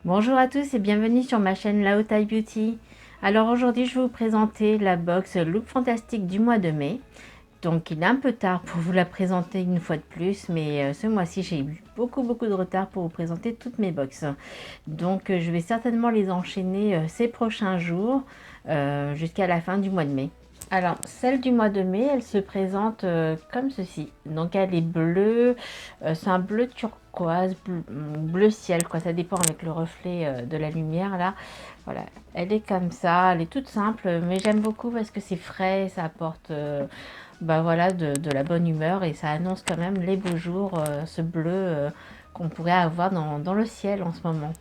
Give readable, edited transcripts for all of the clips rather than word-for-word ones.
Bonjour à tous et bienvenue sur ma chaîne Lao Tai Beauty. Alors aujourd'hui je vais vous présenter la box Look Fantastique du mois de mai. Donc il est un peu tard pour vous la présenter une fois de plus, mais ce mois-ci j'ai eu beaucoup de retard pour vous présenter toutes mes box. Donc je vais certainement les enchaîner ces prochains jours jusqu'à la fin du mois de mai. Alors, celle du mois de mai, elle se présente comme ceci. Donc, elle est bleue, c'est un bleu turquoise, bleu ciel, quoi. Ça dépend avec le reflet de la lumière, là. Voilà, elle est comme ça, elle est toute simple, mais j'aime beaucoup parce que c'est frais, ça apporte bah voilà, de la bonne humeur et ça annonce quand même les beaux jours, ce bleu qu'on pourrait avoir dans le ciel en ce moment.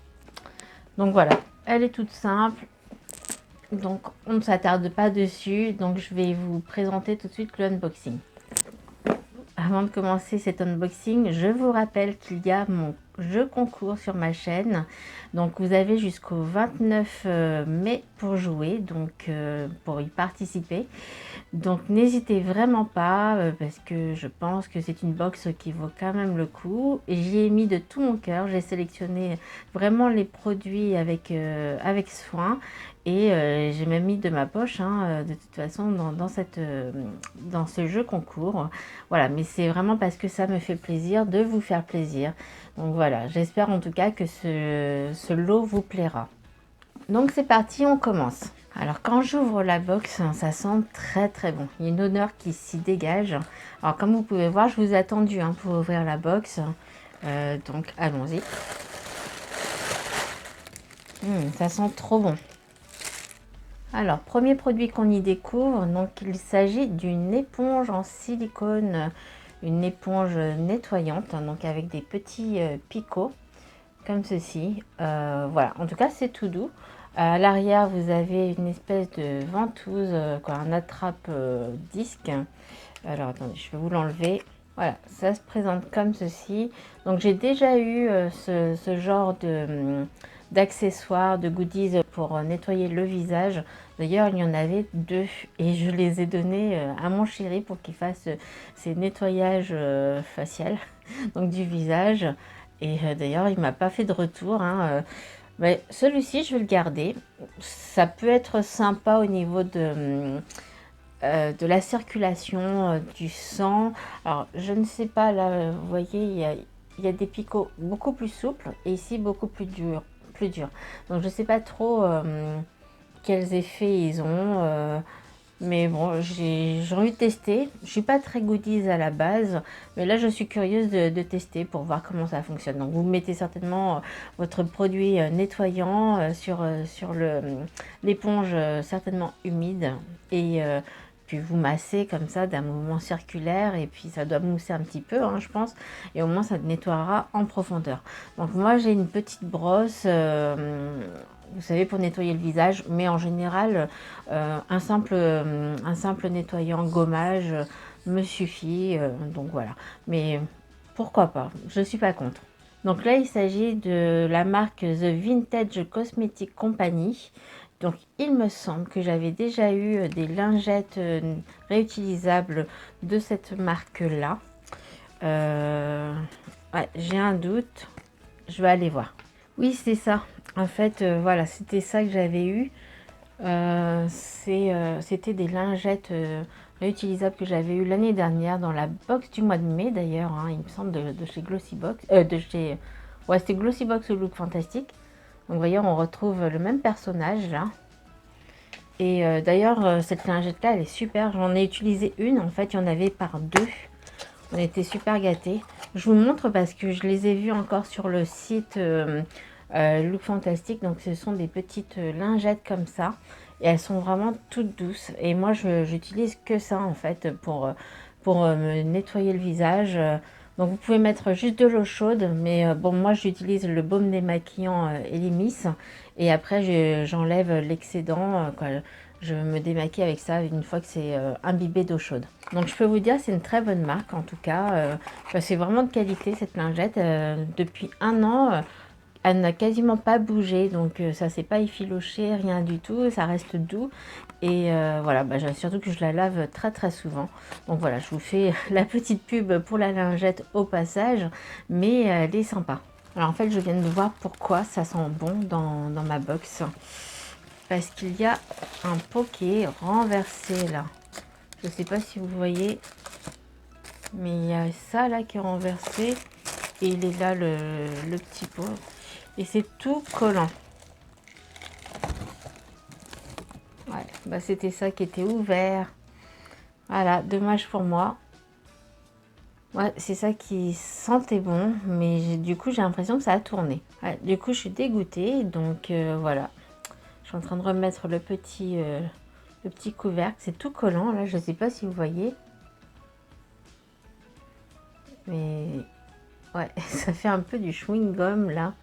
Donc voilà, elle est toute simple. Donc on ne s'attarde pas dessus, donc je vais vous présenter tout de suite l'unboxing. Avant de commencer cet unboxing, je vous rappelle qu'il y a mon jeu concours sur ma chaîne. Donc vous avez jusqu'au 29 mai pour jouer, donc pour y participer. Donc n'hésitez vraiment pas parce que je pense que c'est une box qui vaut quand même le coup. J'y ai mis de tout mon cœur, j'ai sélectionné vraiment les produits avec soin et j'ai même mis de ma poche de toute façon dans ce jeu concours. Voilà, mais c'est vraiment parce que ça me fait plaisir de vous faire plaisir. Donc voilà, j'espère en tout cas que ce lot vous plaira. Donc c'est parti, on commence. Alors quand j'ouvre la box, ça sent très bon. Il y a une odeur qui s'y dégage. Alors comme vous pouvez voir, je vous ai attendu pour ouvrir la box. Donc allons-y. Ça sent trop bon. Alors premier produit qu'on y découvre, donc il s'agit d'une éponge en silicone, une éponge nettoyante, donc avec des petits picots comme ceci. Voilà, en tout cas c'est tout doux. À l'arrière vous avez une espèce de ventouse, un attrape disque. Alors attendez, je vais vous l'enlever. Voilà, ça se présente comme ceci. Donc j'ai déjà eu ce genre d'accessoires, de goodies pour nettoyer le visage. D'ailleurs, il y en avait deux et je les ai donnés à mon chéri pour qu'il fasse ses nettoyages facial, donc du visage. Et d'ailleurs, il m'a pas fait de retour. Mais celui-ci, je vais le garder. Ça peut être sympa au niveau de la circulation du sang. Alors, je ne sais pas, là, vous voyez, il y a des picots beaucoup plus souples et ici beaucoup plus durs. Donc, je ne sais pas trop quels effets ils ont. Mais bon, j'ai envie de tester. Je suis pas très goodies à la base, mais là je suis curieuse de tester pour voir comment ça fonctionne. Donc vous mettez certainement votre produit nettoyant sur l'éponge certainement humide et puis vous massez comme ça d'un mouvement circulaire et puis ça doit mousser un petit peu, je pense, et au moins ça nettoiera en profondeur. Donc moi j'ai une petite brosse. Vous savez, pour nettoyer le visage, mais en général, un simple nettoyant gommage me suffit. Donc voilà, mais pourquoi pas, je ne suis pas contre. Donc là, il s'agit de la marque The Vintage Cosmetic Company. Donc il me semble que j'avais déjà eu des lingettes réutilisables de cette marque-là. Ouais, j'ai un doute, je vais aller voir. Oui, c'est ça. En fait, voilà, c'était ça que j'avais eu. C'était des lingettes réutilisables que j'avais eu l'année dernière dans la box du mois de mai d'ailleurs, il me semble, de chez Glossybox. Ouais, c'était Glossybox au Look Fantastique. Donc, vous voyez, on retrouve le même personnage là. Et d'ailleurs, cette lingette-là, elle est super. J'en ai utilisé une. En fait, il y en avait par deux. On était super gâtés. Je vous montre parce que je les ai vus encore sur le site Look Fantastique. Donc ce sont des petites lingettes comme ça. Et elles sont vraiment toutes douces. Et moi, j'utilise que ça en fait pour me nettoyer le visage. Donc vous pouvez mettre juste de l'eau chaude. Mais bon, moi, j'utilise le baume démaquillant Elimis. Et après, j'enlève l'excédent. Je me démaquille avec ça une fois que c'est imbibé d'eau chaude. Donc je peux vous dire c'est une très bonne marque en tout cas. C'est vraiment de qualité cette lingette. Depuis un an, elle n'a quasiment pas bougé. Donc ça s'est pas effiloché, rien du tout. Ça reste doux. Et voilà, surtout que je la lave très souvent. Donc voilà, je vous fais la petite pub pour la lingette au passage. Mais elle est sympa. Alors en fait, je viens de voir pourquoi ça sent bon dans ma box. Parce qu'il y a un pot qui est renversé là. Je sais pas si vous voyez, mais il y a ça là qui est renversé. Et il est là le petit pot. Et c'est tout collant. Ouais, bah c'était ça qui était ouvert. Voilà, dommage pour moi. Ouais, c'est ça qui sentait bon, mais du coup j'ai l'impression que ça a tourné. Ouais, du coup je suis dégoûtée, donc voilà. Je suis en train de remettre le petit couvercle. C'est tout collant là, je sais pas si vous voyez. Mais ouais, ça fait un peu du chewing-gum là.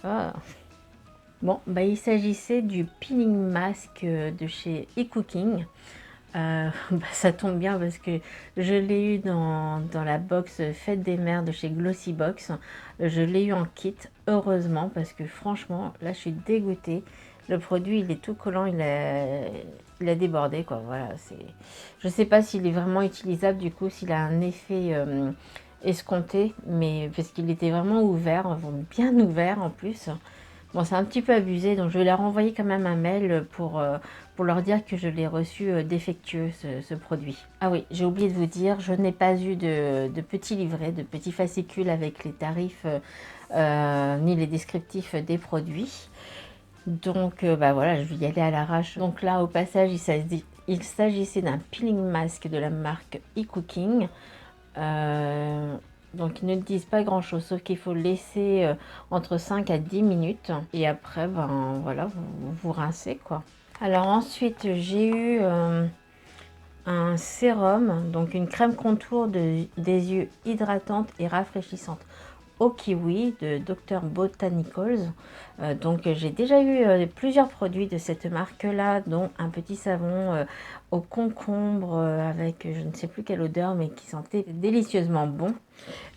Ah. Bon, bah il s'agissait du peeling mask de chez eCooking. Bah, ça tombe bien parce que je l'ai eu dans la box Fête des mères de chez Glossybox. Je l'ai eu en kit, heureusement, parce que franchement, là, je suis dégoûtée. Le produit, il est tout collant, il a débordé, quoi. Voilà, je sais pas s'il est vraiment utilisable, du coup, s'il a un effet escompté, mais parce qu'il était vraiment ouvert, bien ouvert en plus. Bon, c'est un petit peu abusé, donc je vais leur envoyer quand même un mail pour leur dire que je l'ai reçu défectueux, ce produit. Ah oui, j'ai oublié de vous dire, je n'ai pas eu de petits livrets, de petits fascicules avec les tarifs ni les descriptifs des produits. Donc, bah voilà, je vais y aller à l'arrache. Donc là, au passage, il s'agissait d'un peeling mask de la marque eCooking. Donc ils ne disent pas grand chose, sauf qu'il faut le laisser entre 5 à 10 minutes. Et après, ben voilà, vous rincez quoi. Alors ensuite, j'ai eu un sérum, donc une crème contour des yeux hydratante et rafraîchissante au kiwi de Dr Botanicals. Donc j'ai déjà eu plusieurs produits de cette marque là, dont un petit savon au concombre avec je ne sais plus quelle odeur, mais qui sentait délicieusement bon.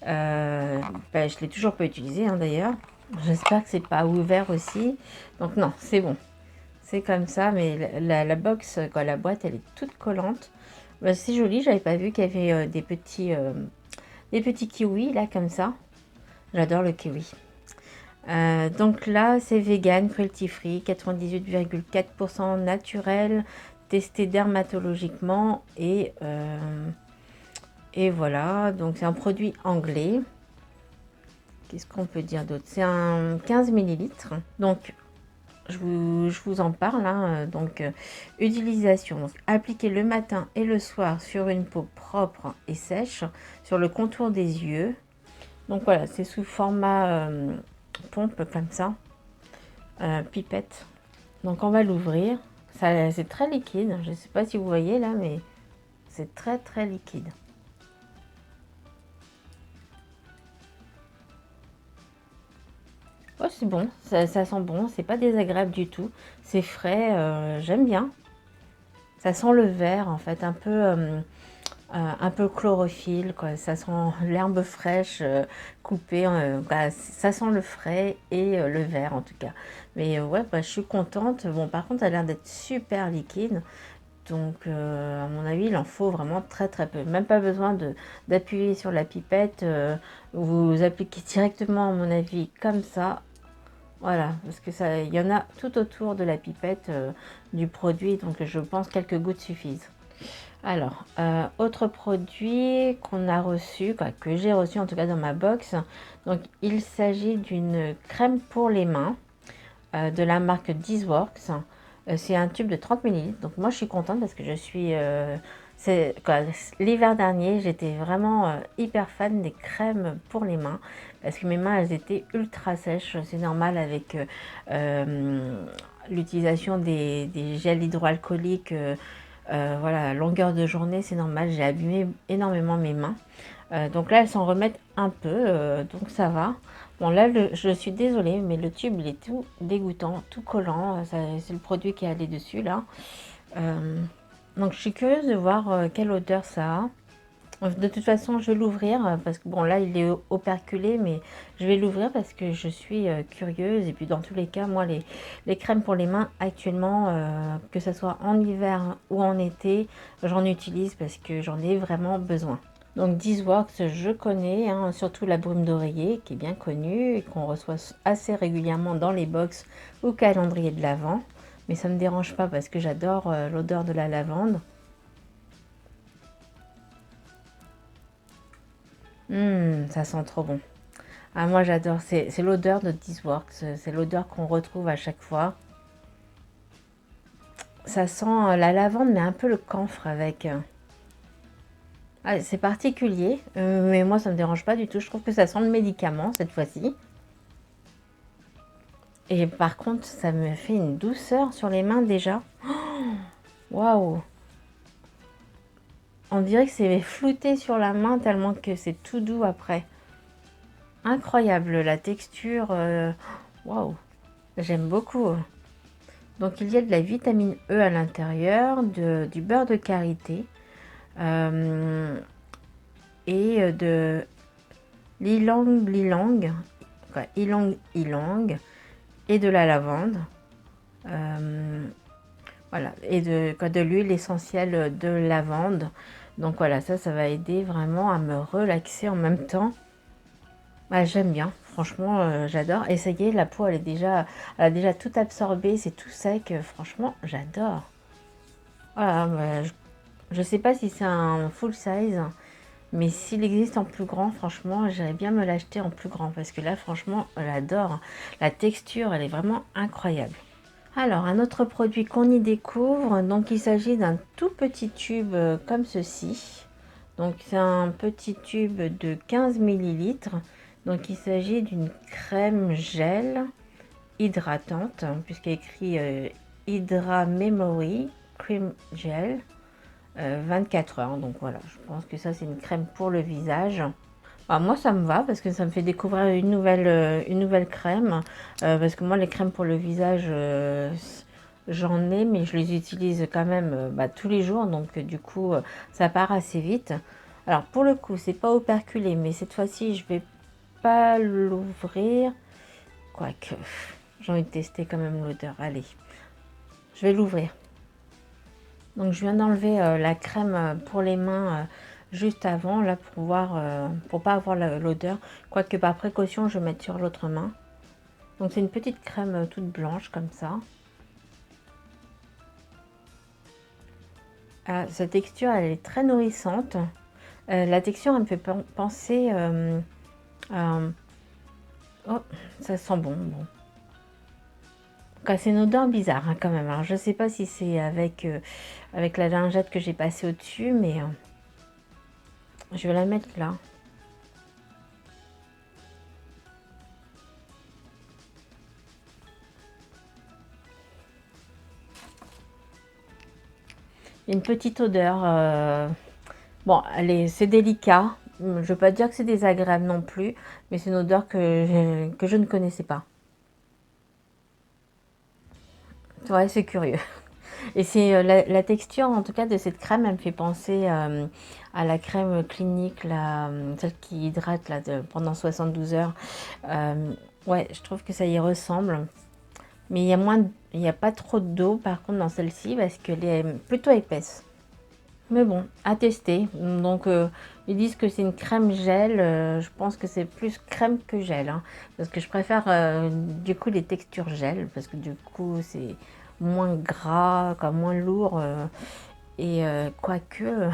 Bah, je l'ai toujours pas utilisé hein, d'ailleurs. J'espère que c'est pas ouvert aussi. Donc non, c'est bon, c'est comme ça. Mais la box, quoi, la boîte, elle est toute collante. Bah, c'est joli, j'avais pas vu qu'il y avait des petits kiwis là comme ça. J'adore le kiwi. Donc là, c'est vegan, cruelty free, 98,4% naturel, testé dermatologiquement et voilà. Donc c'est un produit anglais. Qu'est-ce qu'on peut dire d'autre? C'est un 15 millilitres. Donc je vous en parle. Hein. Donc utilisation. Donc, appliquer le matin et le soir sur une peau propre et sèche, sur le contour des yeux. Donc voilà, c'est sous format pompe comme ça, pipette. Donc on va l'ouvrir. C'est très liquide. Je ne sais pas si vous voyez là, mais c'est très très liquide. Oh, c'est bon, ça sent bon, c'est pas désagréable du tout. C'est frais, j'aime bien. Ça sent le vert en fait, un peu chlorophylle, quoi. Ça sent l'herbe fraîche coupée. Bah, ça sent le frais et le vert en tout cas. Mais ouais, bah, je suis contente. Bon, par contre, ça a l'air d'être super liquide. Donc, à mon avis, il en faut vraiment très très peu. Même pas besoin d'appuyer sur la pipette. Vous appliquez directement, à mon avis, comme ça. Voilà, parce que ça, il y en a tout autour de la pipette du produit. Donc, je pense quelques gouttes suffisent. Alors, autre produit qu'on a reçu, quoi, que j'ai reçu en tout cas dans ma box. Donc, il s'agit d'une crème pour les mains de la marque Dizworks. C'est un tube de 30 ml. Donc, moi, je suis contente parce que je suis. L'hiver dernier, j'étais vraiment hyper fan des crèmes pour les mains parce que mes mains, elles étaient ultra sèches. C'est normal avec l'utilisation des gels hydroalcooliques. Voilà, longueur de journée, c'est normal, j'ai abîmé énormément mes mains. Donc là, elles s'en remettent un peu, donc ça va. Bon, là, je suis désolée, mais le tube, il est tout dégoûtant, tout collant. C'est le produit qui est allé dessus, là. Donc, je suis curieuse de voir quelle odeur ça a. De toute façon, je vais l'ouvrir parce que bon, là, il est operculé, mais je vais l'ouvrir parce que je suis curieuse. Et puis, dans tous les cas, moi, les crèmes pour les mains actuellement, que ce soit en hiver ou en été, j'en utilise parce que j'en ai vraiment besoin. Donc Dizworks, je connais, hein, surtout la brume d'oreiller qui est bien connue et qu'on reçoit assez régulièrement dans les box ou calendrier de l'Avent. Mais ça ne me dérange pas parce que j'adore l'odeur de la lavande. Ça sent trop bon. Ah, moi j'adore, c'est l'odeur de Dizworks, c'est l'odeur qu'on retrouve à chaque fois. Ça sent la lavande mais un peu le camphre avec. Ah, c'est particulier, mais moi ça me dérange pas du tout. Je trouve que ça sent le médicament cette fois-ci. Et par contre, ça me fait une douceur sur les mains déjà. Waouh! On dirait que c'est flouté sur la main tellement que c'est tout doux après. Incroyable la texture. Waouh! J'aime beaucoup. Donc il y a de la vitamine E à l'intérieur, du beurre de karité et de l'ylang ylang, ylang ylang et de la lavande. Voilà, et de l'huile essentielle de lavande. Donc voilà, ça va aider vraiment à me relaxer en même temps. Ah, j'aime bien, franchement, j'adore. Et ça y est, la peau, elle a déjà tout absorbé, c'est tout sec. Franchement, j'adore. Voilà, je sais pas si c'est un full size, mais s'il existe en plus grand, franchement, j'aimerais bien me l'acheter en plus grand parce que là, franchement, j'adore. La texture, elle est vraiment incroyable. Alors, un autre produit qu'on y découvre, donc il s'agit d'un tout petit tube comme ceci. Donc, c'est un petit tube de 15 millilitres. Donc, il s'agit d'une crème gel hydratante, puisqu'il est écrit Hydra Memory Cream Gel 24 heures. Donc, voilà, je pense que ça, c'est une crème pour le visage. Bah, moi ça me va parce que ça me fait découvrir une nouvelle crème. Parce que moi les crèmes pour le visage j'en ai mais je les utilise quand même tous les jours donc du coup ça part assez vite. Alors pour le coup c'est pas operculé mais cette fois-ci je vais pas l'ouvrir. Quoique j'ai envie de tester quand même l'odeur. Allez, je vais l'ouvrir. Donc je viens d'enlever la crème pour les mains juste avant là pour voir pour pas avoir l'odeur, quoique par précaution je vais mettre sur l'autre main. Donc c'est une petite crème toute blanche comme ça. Sa texture elle est très nourrissante. La texture elle me fait penser oh ça sent bon. C'est une odeur bizarre hein, quand même. Alors je sais pas si c'est avec avec la lingette que j'ai passée au dessus mais je vais la mettre là. Une petite odeur. Bon, c'est délicat. Je ne veux pas dire que c'est désagréable non plus, mais c'est une odeur que je ne connaissais pas. Ouais, c'est curieux. Et c'est la texture, en tout cas, de cette crème, elle me fait penser à la crème clinique, celle qui hydrate là, pendant 72 heures. Ouais, je trouve que ça y ressemble. Mais il y a pas trop d'eau, par contre, dans celle-ci, parce qu'elle est plutôt épaisse. Mais bon, à tester. Donc, ils disent que c'est une crème gel. Je pense que c'est plus crème que gel. Hein, parce que je préfère du coup les textures gel. Parce que du coup, c'est moins gras, quoi, moins lourd. Et quoique,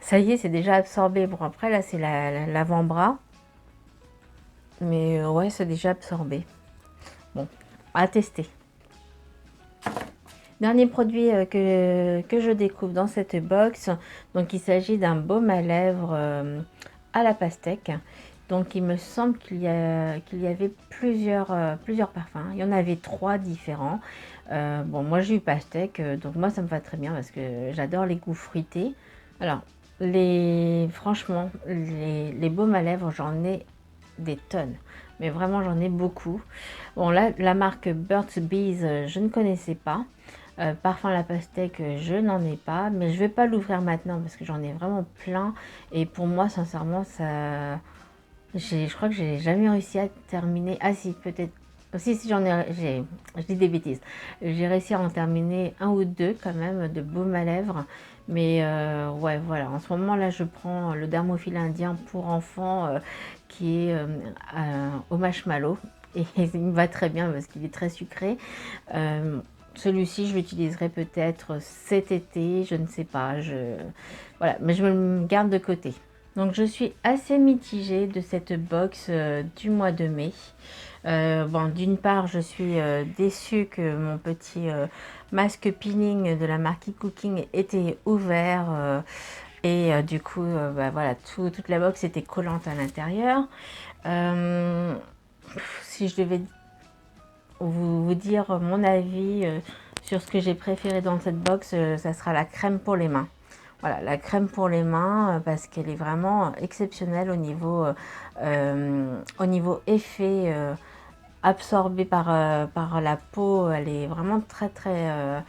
ça y est, c'est déjà absorbé. Bon, après, là, c'est l'avant-bras. Mais ouais, c'est déjà absorbé. Bon, à tester. Dernier produit que je découvre dans cette box, donc il s'agit d'un baume à lèvres à la pastèque. Donc il me semble qu'il y avait plusieurs parfums. Il y en avait 3 différents. Bon, moi j'ai eu pastèque, donc moi ça me va très bien parce que j'adore les goûts fruités. Alors, franchement, les baumes à lèvres, j'en ai des tonnes. Mais vraiment, j'en ai beaucoup. Bon, là, la marque Burt's Bees, je ne connaissais pas. Parfum à la pastèque, je n'en ai pas. Mais je vais pas l'ouvrir maintenant parce que j'en ai vraiment plein. Et pour moi, sincèrement, ça... Je crois que j'ai jamais réussi à terminer. Ah si, peut-être. Si, je dis des bêtises. J'ai réussi à en terminer un ou deux quand même de baume à lèvres. Mais ouais, voilà, en ce moment là, je prends le Dermophile indien pour enfants qui est au marshmallow. Et il me va très bien parce qu'il est très sucré. Euh, Celui-ci, je l'utiliserai peut-être cet été, je ne sais pas. Voilà, mais je me le garde de côté. Donc je suis assez mitigée de cette box du mois de mai. Bon, d'une part, je suis déçue que mon petit masque peeling de la marque Cooking était ouvert du coup, bah, voilà, toute la box était collante à l'intérieur. Euh, Si je devais vous dire mon avis sur ce que j'ai préféré dans cette box, ça sera la crème pour les mains. Voilà, la crème pour les mains parce qu'elle est vraiment exceptionnelle au niveau effet absorbé par la peau. Elle est vraiment très très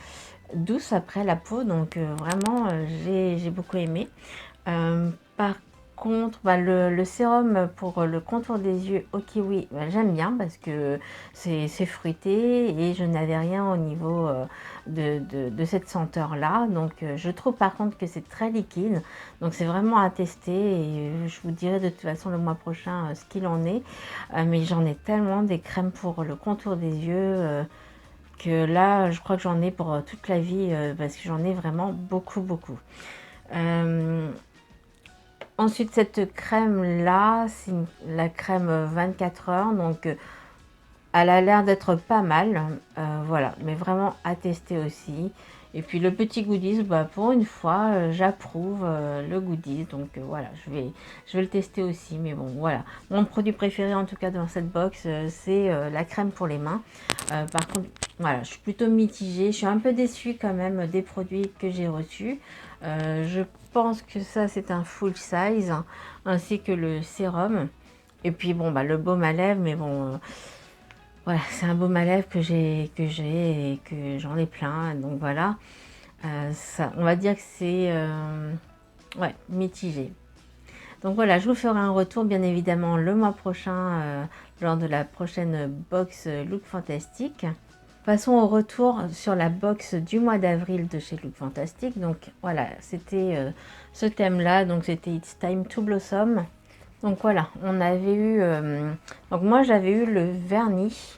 douce après la peau, donc vraiment j'ai beaucoup aimé. Par contre, bah, le sérum pour le contour des yeux au kiwi, bah, j'aime bien parce que c'est fruité et je n'avais rien au niveau de cette senteur-là. Donc, je trouve par contre que c'est très liquide. Donc, c'est vraiment à tester et je vous dirai de toute façon le mois prochain ce qu'il en est. Mais j'en ai tellement des crèmes pour le contour des yeux. Que là, je crois que j'en ai pour toute la vie parce que j'en ai vraiment beaucoup, beaucoup. Ensuite, cette crème-là, c'est la crème 24 heures. Donc, elle a l'air d'être pas mal. Voilà, mais vraiment à tester aussi. Et puis, le petit goodies, bah, pour une fois, j'approuve le goodies. Donc, voilà, je vais le tester aussi. Mais bon, voilà. Mon produit préféré, en tout cas, dans cette box, c'est la crème pour les mains. Par contre, voilà, je suis plutôt mitigée. Je suis un peu déçue quand même des produits que j'ai reçus. Je pense que ça, c'est un full size, hein, ainsi que le sérum. Et puis, bon, bah, le baume à lèvres, mais bon, voilà, c'est un baume à lèvres que j'ai et que j'en ai plein. Donc, voilà, ça, on va dire que c'est ouais, mitigé. Donc, voilà, je vous ferai un retour, bien évidemment, le mois prochain, lors de la prochaine box Look Fantastique. Passons au retour sur la box du mois d'avril de chez Look Fantastic. Donc voilà, c'était ce thème-là. Donc c'était It's Time to Blossom. Donc voilà, on avait eu... donc moi j'avais eu le vernis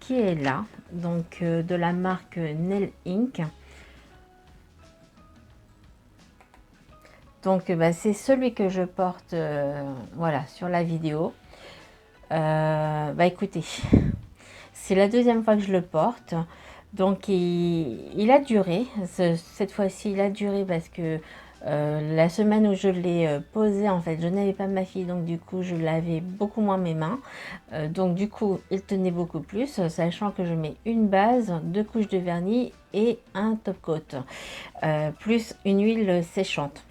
qui est là. Donc de la marque Nail Ink. Donc bah, c'est celui que je porte voilà, sur la vidéo. Bah écoutez, c'est la deuxième fois que je le porte. Donc il a duré. Cette fois-ci, il a duré parce que la semaine où je l'ai posé, en fait, je n'avais pas ma fille. Donc du coup, je lavais beaucoup moins mes mains. Donc du coup, il tenait beaucoup plus. Sachant que je mets une base, 2 couches de vernis et un top coat. Plus une huile séchante.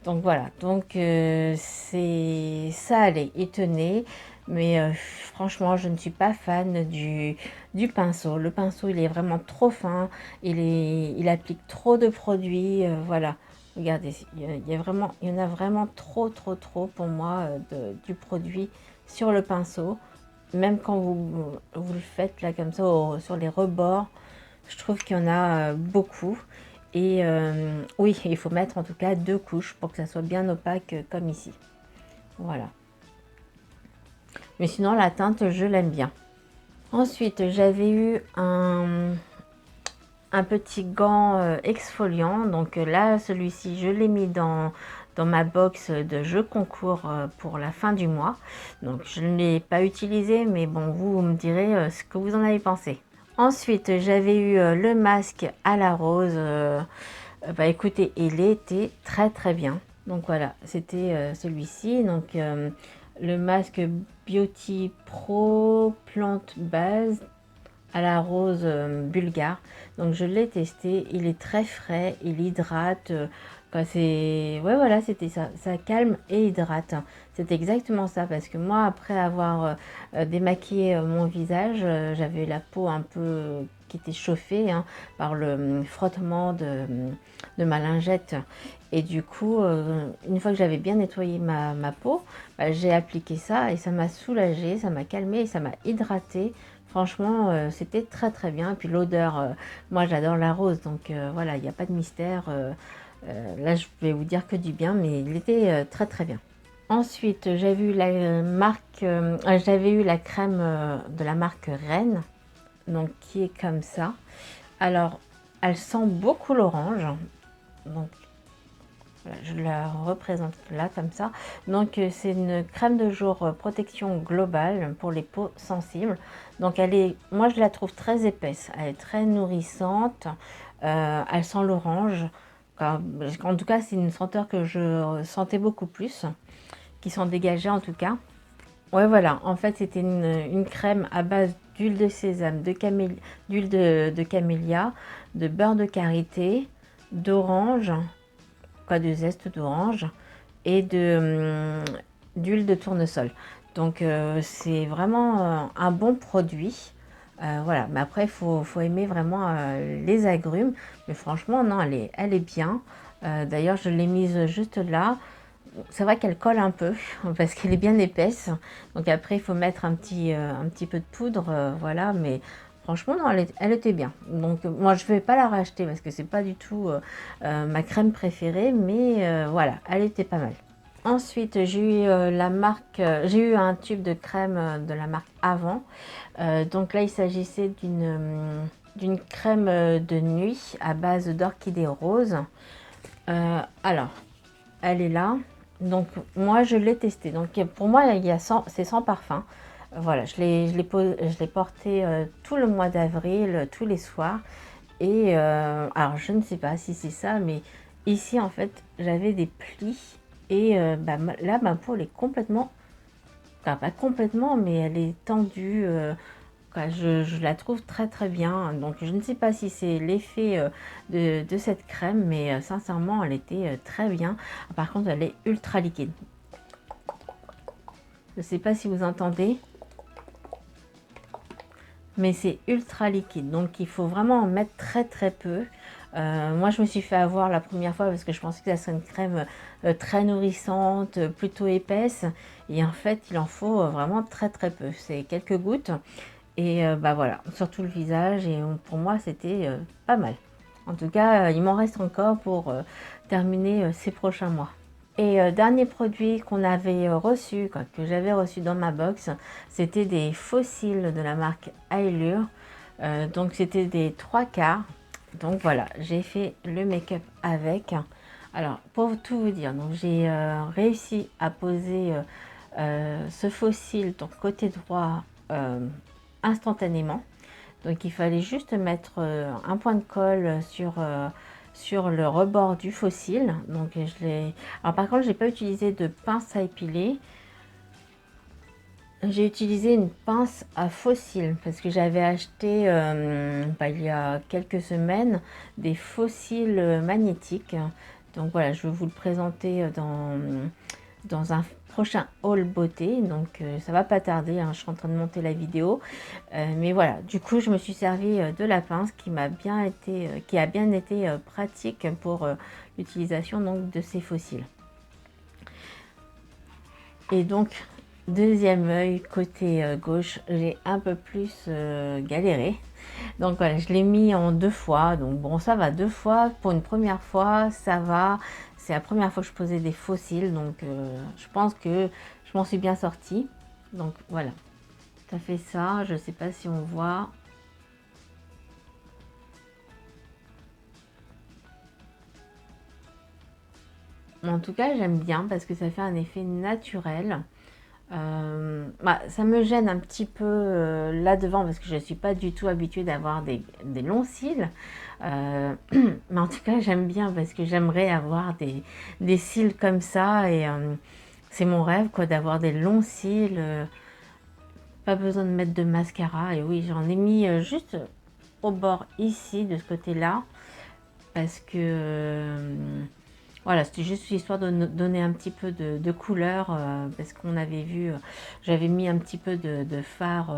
Donc voilà, donc c'est ça allait, il tenait, mais franchement je ne suis pas fan du pinceau. Le pinceau il est vraiment trop fin, il applique trop de produits, voilà. Regardez, il y en a vraiment trop trop trop pour moi du produit sur le pinceau. Même quand vous le faites là comme ça sur les rebords, je trouve qu'il y en a beaucoup. Et oui, il faut mettre en tout cas 2 couches pour que ça soit bien opaque comme ici. Voilà. Mais sinon, la teinte, je l'aime bien. Ensuite, j'avais eu un petit gant exfoliant. Donc là, celui-ci, je l'ai mis dans ma box de jeux concours pour la fin du mois. Donc je ne l'ai pas utilisé, mais bon, vous me direz ce que vous en avez pensé. Ensuite, j'avais eu le masque à la rose. Bah écoutez, il était très très bien. Donc voilà, c'était celui-ci. Donc le masque Beauty Pro Plante Base à la rose bulgare. Donc je l'ai testé, il est très frais, il hydrate. Ouais voilà, c'était ça, ça calme et hydrate. C'est exactement ça parce que moi après avoir démaquillé mon visage, j'avais la peau un peu qui était chauffée hein, par le frottement de ma lingette. Et du coup, une fois que j'avais bien nettoyé ma peau, bah, j'ai appliqué ça et ça m'a soulagée, ça m'a calmé et ça m'a hydraté. Franchement, c'était très très bien. Et puis l'odeur, moi j'adore la rose, donc voilà, il n'y a pas de mystère. Là, je vais vous dire que du bien, mais il était très très bien. Ensuite, j'avais eu la marque, j'avais eu la crème de la marque Rennes, donc qui est comme ça. Alors, elle sent beaucoup l'orange, donc voilà, je la représente là comme ça. Donc, c'est une crème de jour protection globale pour les peaux sensibles. Donc, moi je la trouve très épaisse, elle est très nourrissante, elle sent l'orange. En tout cas, c'est une senteur que je sentais beaucoup plus, qui s'en dégageait en tout cas. Ouais, voilà, en fait, c'était une crème à base d'huile de sésame, d'huile de camélia, de beurre de karité, d'orange, quoi, de zeste d'orange et d'huile de tournesol. Donc, c'est vraiment un bon produit. Voilà, mais après, faut aimer vraiment les agrumes. Mais franchement, non, elle est bien. D'ailleurs, je l'ai mise juste là. C'est vrai qu'elle colle un peu parce qu'elle est bien épaisse. Donc après, il faut mettre un petit peu de poudre, voilà. Mais franchement, non, elle était bien. Donc moi, je ne vais pas la racheter parce que c'est pas du tout ma crème préférée. Mais voilà, elle était pas mal. Ensuite, j'ai eu j'ai eu un tube de crème de la marque Avant. Donc là, il s'agissait d'une crème de nuit à base d'orchidée rose. Alors, elle est là. Donc moi je l'ai testé. Donc pour moi c'est sans parfum. Voilà, je l'ai porté tout le mois d'avril, tous les soirs. Et alors je ne sais pas si c'est ça, mais ici en fait j'avais des plis. Et là ma peau elle est complètement, enfin, pas complètement, mais elle est tendue. Quoi, je la trouve très très bien. Donc je ne sais pas si c'est l'effet de cette crème, mais sincèrement elle était très bien. Par contre elle est ultra liquide. Je ne sais pas si vous entendez, mais c'est ultra liquide. Donc il faut vraiment en mettre très très peu. Moi je me suis fait avoir la première fois parce que je pensais que ça serait une crème très nourrissante, plutôt épaisse. Et en fait il en faut vraiment très très peu. C'est quelques gouttes. Et bah voilà, surtout le visage. Et pour moi, c'était pas mal. En tout cas, il m'en reste encore pour terminer ces prochains mois. Et dernier produit qu'on avait reçu, quoi, que j'avais reçu dans ma box, c'était des fossiles de la marque Allure. Donc c'était des 3 quarts. Donc voilà, j'ai fait le make-up avec. Alors pour tout vous dire, donc j'ai réussi à poser ce fossile donc côté droit instantanément. Donc il fallait juste mettre un point de colle sur le rebord du fossile. Donc je l'ai. Alors par contre, j'ai pas utilisé de pince à épiler. J'ai utilisé une pince à fossiles parce que j'avais acheté il y a quelques semaines des fossiles magnétiques. Donc voilà, je vais vous le présenter dans un prochain haul beauté. Donc ça va pas tarder, hein, je suis en train de monter la vidéo. Mais voilà, du coup je me suis servi de la pince qui a bien été pratique pour l'utilisation donc de ces fossiles. Et donc deuxième œil côté gauche, j'ai un peu plus galéré. Donc voilà, je l'ai mis en 2 fois. Donc bon, ça va 2 fois. Pour une première fois, ça va. C'est la première fois que je posais des fossiles. Donc je pense que je m'en suis bien sortie. Donc voilà, ça fait ça. Je ne sais pas si on voit. En tout cas, j'aime bien parce que ça fait un effet naturel. Ça me gêne un petit peu là devant parce que je ne suis pas du tout habituée d'avoir des longs cils. Mais en tout cas, j'aime bien parce que j'aimerais avoir des cils comme ça. Et c'est mon rêve quoi, d'avoir des longs cils. Pas besoin de mettre de mascara. Et oui, j'en ai mis juste au bord ici, de ce côté-là. Parce que voilà, c'était juste histoire de donner un petit peu de couleur, parce qu'on avait vu, j'avais mis un petit peu de fard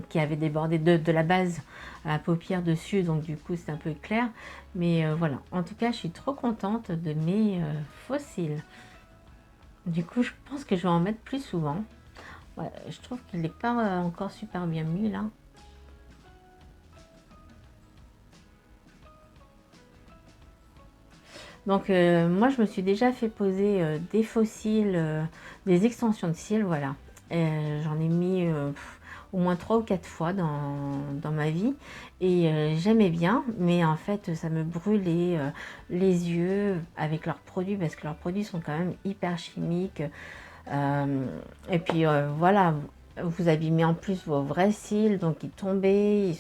qui avait débordé de la base à la paupière dessus, donc du coup c'est un peu clair. Mais voilà, en tout cas je suis trop contente de mes fossiles. Du coup je pense que je vais en mettre plus souvent. Ouais, je trouve qu'il n'est pas encore super bien mis là. Donc moi je me suis déjà fait poser des faux cils, des extensions de cils, voilà. J'en ai mis au moins 3 ou 4 fois dans ma vie et j'aimais bien, mais en fait ça me brûlait les yeux avec leurs produits parce que leurs produits sont quand même hyper chimiques. Et puis voilà, vous abîmez en plus vos vrais cils, donc ils tombaient,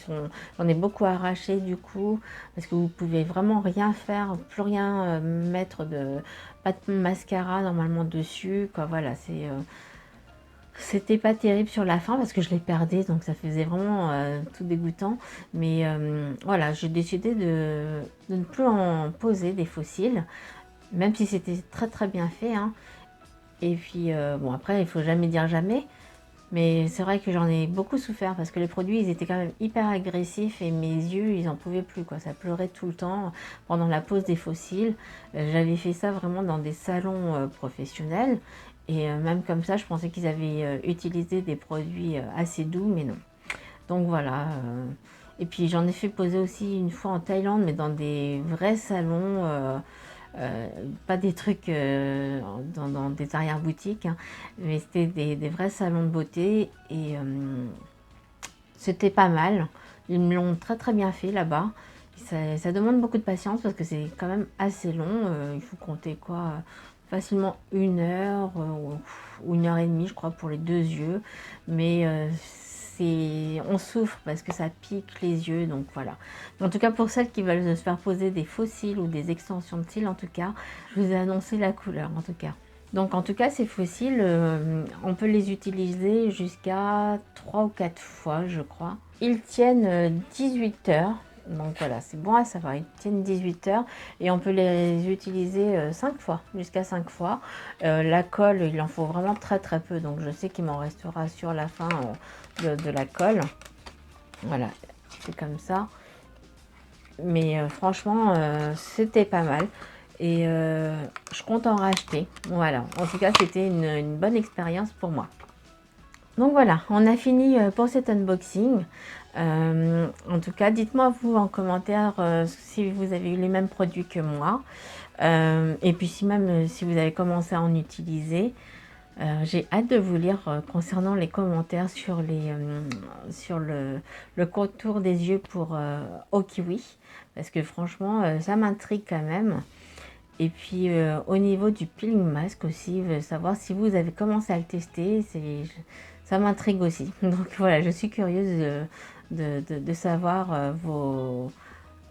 j'en ai beaucoup arraché du coup, parce que vous pouvez vraiment rien faire, plus rien mettre pas de mascara normalement dessus, quoi. Voilà, c'était pas terrible sur la fin parce que je les perdais, donc ça faisait vraiment tout dégoûtant. Mais voilà, j'ai décidé de ne plus en poser des faux cils, même si c'était très très bien fait, hein. Et puis bon, après il faut jamais dire jamais, mais c'est vrai que j'en ai beaucoup souffert parce que les produits ils étaient quand même hyper agressifs et mes yeux ils en pouvaient plus, quoi. Ça pleurait tout le temps pendant la pose des faux cils. J'avais fait ça vraiment dans des salons professionnels et même comme ça je pensais qu'ils avaient utilisé des produits assez doux, mais non. Donc voilà. Et puis j'en ai fait poser aussi une fois en Thaïlande, mais dans des vrais salons. Pas des trucs dans des arrière-boutiques, hein, mais c'était des vrais salons de beauté et c'était pas mal. Ils me l'ont très très bien fait là-bas. Ça demande beaucoup de patience parce que c'est quand même assez long. Il faut compter quoi, facilement 1 heure ou 1 heure et demie, je crois, pour les 2 yeux. Mais on souffre parce que ça pique les yeux, donc voilà. En tout cas, pour celles qui veulent se faire poser des faux cils ou des extensions de cils, en tout cas, je vous ai annoncé la couleur, en tout cas. Donc en tout cas, ces faux cils, on peut les utiliser jusqu'à 3 ou 4 fois, je crois. Ils tiennent 18 heures. Donc voilà, c'est bon à savoir, ils tiennent 18 heures et on peut les utiliser 5 fois, jusqu'à 5 fois. La colle, il en faut vraiment très très peu, donc je sais qu'il m'en restera sur la fin de la colle. Voilà, c'est comme ça. Mais franchement, c'était pas mal. Et je compte en racheter. Voilà, en tout cas, c'était une bonne expérience pour moi. Donc voilà, on a fini pour cet unboxing. En tout cas, dites-moi vous en commentaire si vous avez eu les mêmes produits que moi. Et puis si même si vous avez commencé à en utiliser. J'ai hâte de vous lire concernant les commentaires sur le contour des yeux pour au kiwi. Parce que franchement, ça m'intrigue quand même. Et puis au niveau du peeling mask aussi, savoir si vous avez commencé à le tester, ça m'intrigue aussi. Donc voilà, je suis curieuse de savoir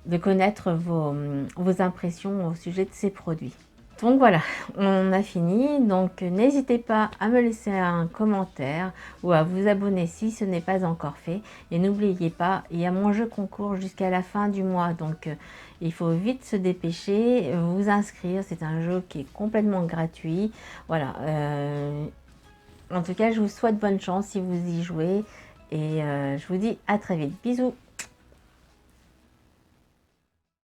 de connaître vos impressions au sujet de ces produits. Donc voilà, on a fini. Donc n'hésitez pas à me laisser un commentaire ou à vous abonner si ce n'est pas encore fait. Et n'oubliez pas, il y a mon jeu concours jusqu'à la fin du mois. Donc il faut vite se dépêcher, vous inscrire. C'est un jeu qui est complètement gratuit. Voilà. En tout cas, je vous souhaite bonne chance si vous y jouez. Et je vous dis à très vite. Bisous!